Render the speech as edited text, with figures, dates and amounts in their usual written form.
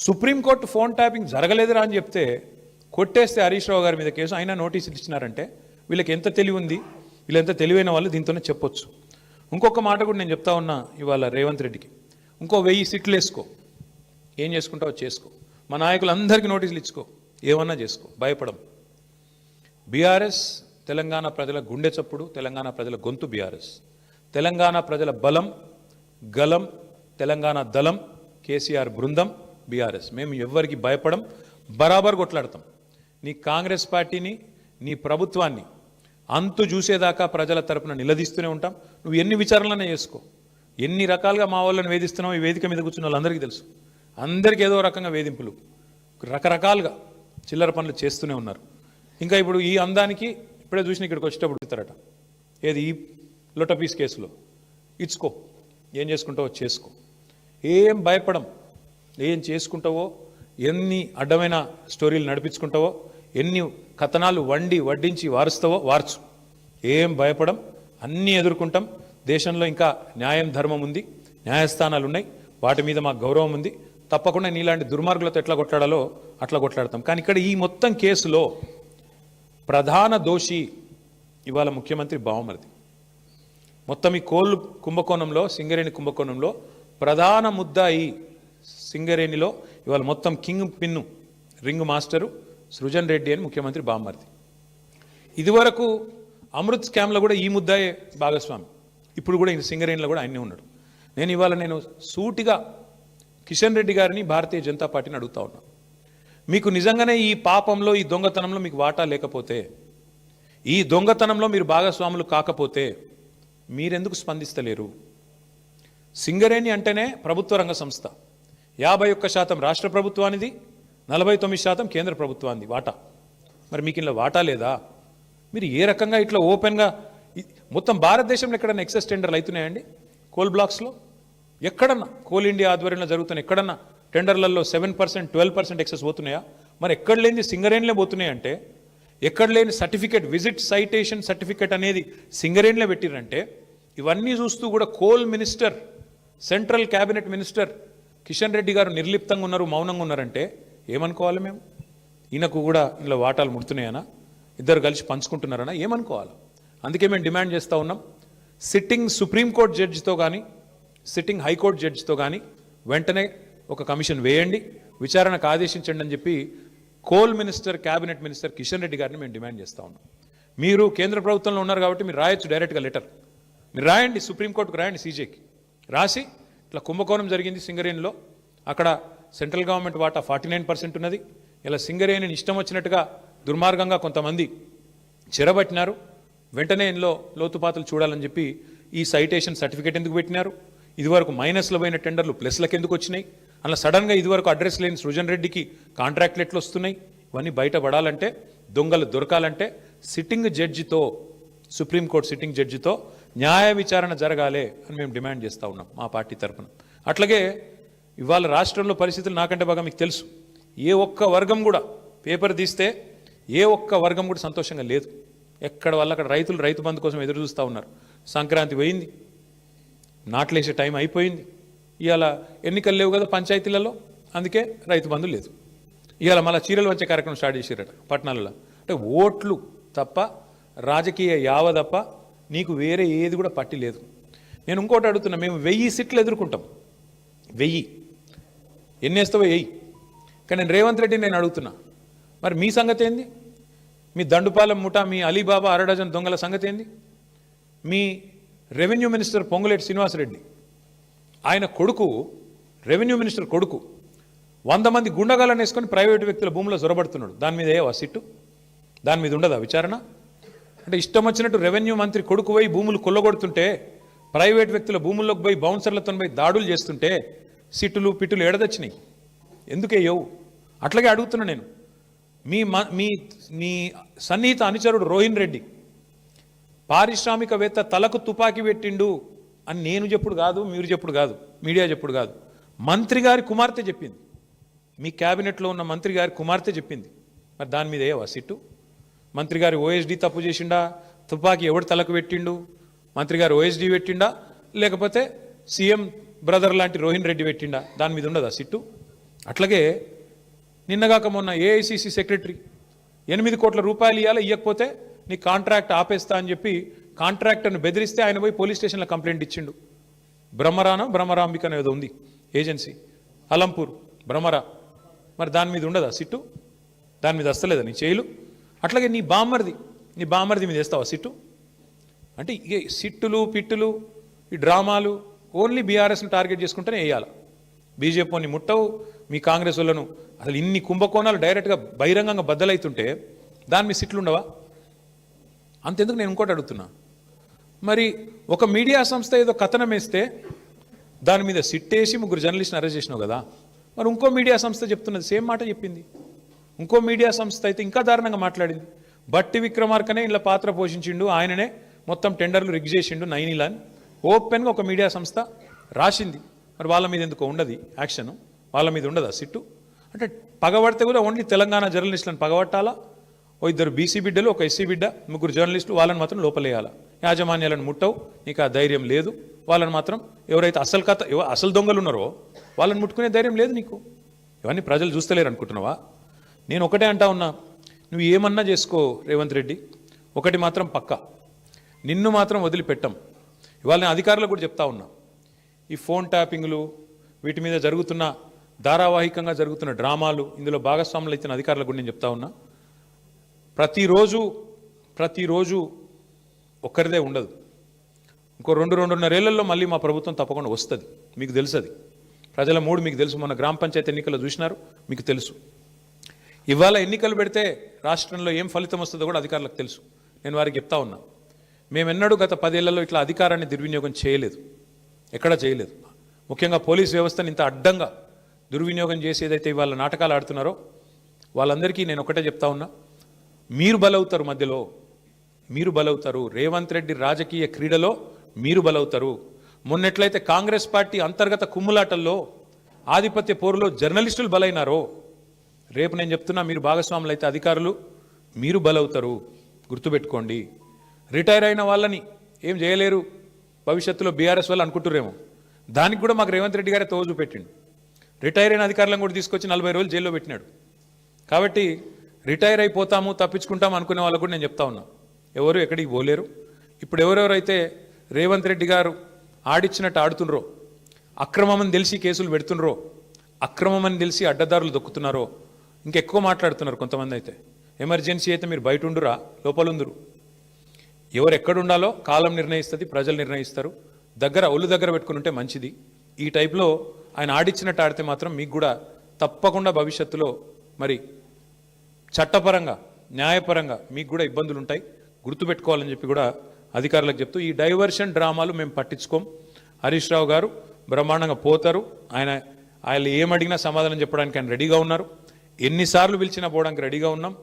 Supreme court phone tapping జరగలేదురా అని చెప్తే కొట్టేస్తే హరీష్ రావు గారి మీద కేసు అయినా నోటీసులు ఇచ్చినారంటే వీళ్ళకి ఎంత తెలివి ఉంది, వీళ్ళు ఎంత తెలివైన వాళ్ళు దీంతోనే చెప్పొచ్చు. ఇంకొక మాట కూడా నేను చెప్తా ఉన్నా ఇవాళ రేవంత్ రెడ్డికి, ఇంకో 1000 సీట్లు వేసుకో, ఏం చేసుకుంటావో చేసుకో, మా నాయకులందరికీ నోటీసులు ఇచ్చుకో, ఏమన్నా చేసుకో, భయపడం. బీఆర్ఎస్ తెలంగాణ ప్రజల గుండె చప్పుడు, తెలంగాణ ప్రజల గొంతు బీఆర్ఎస్, తెలంగాణ ప్రజల బలం గలం, తెలంగాణ దళం కేసీఆర్ బృందం బీఆర్ఎస్. మేము ఎవ్వరికి భయపడం, బరాబర్ కొట్లాడతాం. నీ కాంగ్రెస్ పార్టీని, నీ ప్రభుత్వాన్ని అంతు చూసేదాకా ప్రజల తరపున నిలదీస్తూనే ఉంటాం. నువ్వు ఎన్ని విచారణలనే చేసుకో, ఎన్ని రకాలుగా మా వాళ్ళని వేధిస్తున్నావు ఈ వేదిక మీద కూర్చున్న వాళ్ళందరికీ తెలుసు. అందరికీ ఏదో రకంగా వేధింపులు, రకరకాలుగా చిల్లర పనులు చేస్తూనే ఉన్నారు. ఇంకా ఇప్పుడు ఈ అందానికి ఇప్పుడే చూసిన ఇక్కడికి వచ్చేటప్పుడు ఇస్తారట, ఏది ఈ లొటపీస్ కేసులో ఇచ్చుకో, ఏం చేసుకుంటావో చేసుకో, ఏం భయపడం. ఏం చేసుకుంటావో, ఎన్ని అడ్డమైన స్టోరీలు నడిపించుకుంటావో, ఎన్ని కథనాలు వడ్డించి వారుస్తావో వార్చు, ఏం భయపడం, అన్నీ ఎదుర్కొంటాం. దేశంలో ఇంకా న్యాయం ధర్మం ఉంది, న్యాయస్థానాలు ఉన్నాయి, వాటి మీద మాకు గౌరవం ఉంది. తప్పకుండా నీలాంటి దుర్మార్గులతో ఎట్లా కొట్లాడాలో అట్లా కొట్లాడతాం. కానీ ఇక్కడ ఈ మొత్తం కేసులో ప్రధాన దోషి ఇవాళ ముఖ్యమంత్రి బావమరిది. మొత్తం ఈ కోళ్ళు కుంభకోణంలో, సింగరేణి కుంభకోణంలో ప్రధాన ముద్దాయి సింగరేణిలో ఇవాళ మొత్తం king pin, ring master Srujan Reddy అని ముఖ్యమంత్రి బావమరిది. ఇదివరకు అమృత్ స్కామ్లో కూడా ఈ ముద్దాయే భాగస్వామి, ఇప్పుడు కూడా ఈ సింగరేణిలో కూడా ఆయనే ఉన్నాడు. నేను సూటిగా కిషన్ రెడ్డి గారిని, భారతీయ జనతా పార్టీని అడుగుతా ఉన్నా, మీకు నిజంగానే ఈ పాపంలో, ఈ దొంగతనంలో మీకు వాటా లేకపోతే, ఈ దొంగతనంలో మీరు భాగస్వాములు కాకపోతే మీరెందుకు స్పందిస్తలేరు? సింగరేణి అంటేనే ప్రభుత్వ రంగ సంస్థ, 51% రాష్ట్ర ప్రభుత్వానిది, 49% కేంద్ర ప్రభుత్వానికి వాటా. మరి మీకు ఇలా వాటా లేదా? మీరు ఏ రకంగా ఇట్లా ఓపెన్గా మొత్తం భారతదేశంలో ఎక్కడన్నా ఎక్సెస్ టెండర్లు అవుతున్నాయండి? కోల్ బ్లాక్స్లో ఎక్కడన్నా, కోల్ ఇండియా ఆధ్వర్యంలో జరుగుతున్న ఎక్కడన్నా టెండర్లలో 7%, 12% ఎక్సెస్ పోతున్నాయా? మరి ఎక్కడ లేని సింగరేణిలే పోతున్నాయంటే, ఎక్కడ లేని సర్టిఫికేట్, విజిట్ సైటేషన్ సర్టిఫికేట్ అనేది సింగరేణిలో పెట్టిరంటే, ఇవన్నీ చూస్తూ కూడా coal minister, central cabinet minister Kishan Reddy గారు నిర్లిప్తంగా ఉన్నారు, మౌనంగా ఉన్నారంటే ఏమనుకోవాలి మేము? ఈయనకు కూడా ఇలా వాటాలు ముడుతున్నాయనా, ఇద్దరు కలిసి పంచుకుంటున్నారనా, ఏమనుకోవాలి? అందుకే మేము డిమాండ్ చేస్తూ ఉన్నాం, సిట్టింగ్ సుప్రీంకోర్టు జడ్జితో కానీ, సిట్టింగ్ హైకోర్టు జడ్జితో కానీ వెంటనే ఒక కమిషన్ వేయండి, విచారణకు ఆదేశించండి అని చెప్పి coal minister, cabinet minister Kishan Reddy గారిని మేము డిమాండ్ చేస్తూ ఉన్నాం. మీరు కేంద్ర ప్రభుత్వంలో ఉన్నారు కాబట్టి మీరు రాయొచ్చు డైరెక్ట్గా లెటర్, మీరు రాయండి, సుప్రీంకోర్టుకు రాయండి, సీజేకి రాసి ఇట్లా కుంభకోణం జరిగింది సింగరేణిలో, అక్కడ సెంట్రల్ గవర్నమెంట్ వాటా 49% ఉన్నది, ఇలా సింగరేణిని ఇష్టం వచ్చినట్టుగా దుర్మార్గంగా కొంతమంది చెరబట్టినారు, వెంటనే ఇందులో లోతుపాతులు చూడాలని చెప్పి ఈ సైటేషన్ సర్టిఫికేట్ ఎందుకు పెట్టినారు, ఇదివరకు మైనస్లో పోయిన టెండర్లు ప్లస్లకు ఎందుకు వచ్చినాయి, అలా సడన్గా ఇదివరకు అడ్రస్ లేని సృజన్ రెడ్డికి కాంట్రాక్ట్లు ఎట్లు వస్తున్నాయి, ఇవన్నీ బయటపడాలంటే, దొంగలు దొరకాలంటే సిట్టింగ్ జడ్జితో, సుప్రీంకోర్టు సిట్టింగ్ జడ్జితో న్యాయ విచారణ జరగాలి అని మేము డిమాండ్ చేస్తూ ఉన్నాం మా పార్టీ తరఫున. అట్లాగే ఇవాళ రాష్ట్రంలో పరిస్థితులు నాకంటే బాగా మీకు తెలుసు, ఏ ఒక్క వర్గం కూడా పేపర్ తీస్తే ఏ ఒక్క వర్గం కూడా సంతోషంగా లేదు. ఎక్కడ వల్ల అక్కడ రైతులు రైతు బంధు కోసం ఎదురు చూస్తూ ఉన్నారు. సంక్రాంతి పోయింది, నాట్లేసే టైం అయిపోయింది, ఇవాళ ఎన్నికలు లేవు కదా పంచాయతీలలో, అందుకే రైతు బంధు లేదు. ఇవాళ మళ్ళీ చీరలు వచ్చే కార్యక్రమం స్టార్ట్ చేసారట పట్టణాలలో. అంటే ఓట్లు తప్ప, రాజకీయ యావ తప్ప నీకు వేరే ఏది కూడా పట్టి లేదు. నేను ఇంకోటి అడుగుతున్నా, మేము 1000 సీట్లు ఎదుర్కొంటాం, 1000 ఎన్ని వేస్తావో వెయ్యి. కానీ నేను రేవంత్ రెడ్డిని నేను అడుగుతున్నా, మరి మీ సంగతి ఏంది? మీ దండుపాలెం ముఠా, మీ అలీబాబా అరడజన్ దొంగల సంగతి ఏంది? మీ రెవెన్యూ మినిస్టర్ పొంగులేటి శ్రీనివాసరెడ్డి, ఆయన కొడుకు, రెవెన్యూ మినిస్టర్ కొడుకు 100 మంది గుండగాలను వేసుకొని ప్రైవేటు వ్యక్తుల భూములో జొరబడుతున్నాడు. దాని మీద ఏవా సిట్టు? దాని మీద ఉండదా విచారణ? అంటే ఇష్టం వచ్చినట్టు రెవెన్యూ మంత్రి కొడుకు పోయి భూములు కొల్లగొడుతుంటే, ప్రైవేట్ వ్యక్తుల భూముల్లోకి పోయి బౌన్సర్లతో పోయి దాడులు చేస్తుంటే సిట్టులు పిట్టులు ఎడదొచ్చినాయి, ఎందుకేయవు? అట్లాగే అడుగుతున్నా నేను, మీ సన్నిహిత అనుచరుడు రోహిన్ రెడ్డి పారిశ్రామికవేత్త తలకు తుపాకీ పెట్టిండు అని నేను చెప్పుడు కాదు, మీరు చెప్పుడు కాదు, మీడియా చెప్పుడు కాదు, మంత్రి గారి కుమార్తె చెప్పింది, మీ క్యాబినెట్లో ఉన్న మంత్రి గారి కుమార్తె చెప్పింది. మరి దాని మీద ఏవా సిట్టు? మంత్రి గారి ఓఎస్డీ తప్పు చేసిండా? తుపాకీ ఎవడు తలకు పెట్టిండు? మంత్రి గారు ఓఎస్డీ పెట్టిండా, లేకపోతే సీఎం బ్రదర్ లాంటి రోహిన్ రెడ్డి పెట్టిండా? దాని మీద ఉండదా సిట్టు? అట్లాగే నిన్నగాక మొన్న ఏఐసిసి సెక్రటరీ 8 కోట్ల రూపాయలు ఇవ్వాలి, ఇవ్వకపోతే నీ కాంట్రాక్ట్ ఆపేస్తా అని చెప్పి కాంట్రాక్టర్ని బెదిరిస్తే ఆయన పోయి పోలీస్ స్టేషన్లో కంప్లైంట్ ఇచ్చిండు. బ్రహ్మరాంబిక అనేది ఉంది ఏజెన్సీ, అలంపూర్ భ్రమరా. మరి దాని మీద ఉండదా సిట్టు? దాని మీద వస్తలేదా నీ చేయిలు? అట్లాగే నీ బామ్మర్ది మీద వేస్తావా సిట్టు? అంటే ఇక సిట్టులు పిట్టులు ఈ డ్రామాలు ఓన్లీ బీఆర్ఎస్ను టార్గెట్ చేసుకుంటేనే వేయాలి. బీజేపీని ముట్టవు, మీ కాంగ్రెస్ వాళ్ళను అసలు ఇన్ని కుంభకోణాలు డైరెక్ట్గా బహిరంగంగా బద్దలవుతుంటే దాని మీద సిట్లు ఉండవా? అంతెందుకు నేను ఇంకోటి అడుగుతున్నా, మరి ఒక మీడియా సంస్థ ఏదో కథనం వేస్తే దాని మీద సిట్టేసి 3 జర్నలిస్ట్ని అరెస్ట్ చేసినావు కదా, మరి ఇంకో మీడియా సంస్థ చెప్తున్నది సేమ్ మాట చెప్పింది. ఇంకో మీడియా సంస్థ అయితే ఇంకా దారుణంగా మాట్లాడింది. బట్టి విక్రమార్కనే ఇలా పాత్ర పోషించిండు, ఆయననే మొత్తం టెండర్లు రిగ్ చేసిండు నైనిలా అని ఓపెన్గా ఒక మీడియా సంస్థ రాసింది. మరి వాళ్ళ మీద ఎందుకో ఉండదు యాక్షన్, వాళ్ళ మీద ఉండదా సిట్టు? అంటే పగబడితే కూడా ఓన్లీ తెలంగాణ జర్నలిస్టులను పగబట్టాలా? ఓ 2 బీసీ బిడ్డలు, ఒక ఎస్సీ బిడ్డ, 3 జర్నలిస్టులు, వాళ్ళని మాత్రం లోపలేయాలా? యాజమాన్యాలను ముట్టవు, నీకు ఆ ధైర్యం లేదు. వాళ్ళని మాత్రం ఎవరైతే అసలు దొంగలు ఉన్నారో వాళ్ళని ముట్టుకునే ధైర్యం లేదు నీకు. ఇవన్నీ ప్రజలు చూస్తలేరు అనుకుంటున్నావా? నేను ఒకటే అంటా ఉన్నా, నువ్వు ఏమన్నా చేసుకో రేవంత్ రెడ్డి, ఒకటి మాత్రం పక్కా, నిన్ను మాత్రం వదిలిపెట్టం. ఇవాళ నేను అధికారులకు కూడా చెప్తా ఉన్నా, ఈ ఫోన్ ట్యాపింగ్లు వీటి మీద జరుగుతున్న ధారావాహికంగా జరుగుతున్న డ్రామాలు, ఇందులో భాగస్వాములు అయితే అధికారులకు కూడా నేను చెప్తా ఉన్నా, ప్రతిరోజు ఒక్కరిదే ఉండదు. ఇంకో 2-2.5 ఏళ్లలో మళ్ళీ మా ప్రభుత్వం తప్పకుండా వస్తుంది. మీకు తెలుసు, అది ప్రజల మూడు మీకు తెలుసు. మన గ్రామ పంచాయతీ ఎన్నికల్లో చూసినారు, మీకు తెలుసు. ఇవాళ ఎన్నికలు పెడితే రాష్ట్రంలో ఏం ఫలితం వస్తుందో కూడా అధికారులకు తెలుసు. నేను వారికి చెప్తా ఉన్నా, మేమెన్నడూ గత 10 ఏళ్లలో ఇట్లా అధికారాన్ని దుర్వినియోగం చేయలేదు, ఎక్కడా చేయలేదు. ముఖ్యంగా పోలీస్ వ్యవస్థను ఇంత అడ్డంగా దుర్వినియోగం చేసి ఏదైతే ఇవాళ నాటకాలు ఆడుతున్నారో వాళ్ళందరికీ నేను ఒకటే చెప్తా ఉన్నా, మీరు బలవుతారు, మధ్యలో మీరు బలవుతారు. రేవంత్ రెడ్డి రాజకీయ క్రీడలో మీరు బలవుతారు. మొన్నెట్లయితే కాంగ్రెస్ పార్టీ అంతర్గత కుమ్ములాటల్లో ఆధిపత్య పోరులో జర్నలిస్టులు బలైనారో, రేపు నేను చెప్తున్నా, మీరు భాగస్వాములు అయితే అధికారులు మీరు బలవుతారు. గుర్తుపెట్టుకోండి. రిటైర్ అయిన వాళ్ళని ఏం చేయలేరు భవిష్యత్తులో బీఆర్ఎస్ వాళ్ళు అనుకుంటురేమో, దానికి కూడా మాకు రేవంత్ రెడ్డి గారే తోజు పెట్టిండు. రిటైర్ అయిన అధికారులను కూడా తీసుకొచ్చి 40 రోజులు జైల్లో పెట్టినాడు. కాబట్టి రిటైర్ అయిపోతాము, తప్పించుకుంటాము అనుకునే వాళ్ళకు కూడా నేను చెప్తా ఉన్నా, ఎవరు ఎక్కడికి పోలేరు. ఇప్పుడు ఎవరెవరైతే రేవంత్ రెడ్డి గారు ఆడిచ్చినట్టు ఆడుతున్నరో, అక్రమమని తెలిసి కేసులు పెడుతున్నారో, అక్రమమని తెలిసి అడ్డదారులు దొక్కుతున్నారో, ఇంకెక్కువ మాట్లాడుతున్నారు కొంతమంది. అయితే ఎమర్జెన్సీ అయితే మీరు బయట ఉండురా, లోపలుందురు. ఎవరు ఎక్కడుండాలో కాలం నిర్ణయిస్తుంది, ప్రజలు నిర్ణయిస్తారు. ఒళ్ళు దగ్గర పెట్టుకుని ఉంటే మంచిది. ఈ టైప్లో ఆయన ఆడిచ్చినట్టు ఆడితే మాత్రం మీకు కూడా తప్పకుండా భవిష్యత్తులో మరి చట్టపరంగా న్యాయపరంగా మీకు కూడా ఇబ్బందులు ఉంటాయి, గుర్తుపెట్టుకోవాలని చెప్పి కూడా అధికారులకు చెప్తూ, ఈ డైవర్షన్ డ్రామాలు మేము పట్టించుకోం. హరీష్ రావు గారు బ్రహ్మాండంగా పోతారు. ఆయన ఏమడిగినా సమాధానం చెప్పడానికి ఆయన రెడీగా ఉన్నారు. ఎన్నిసార్లు పిలిచినా పోవడానికి రెడీగా ఉన్నాం.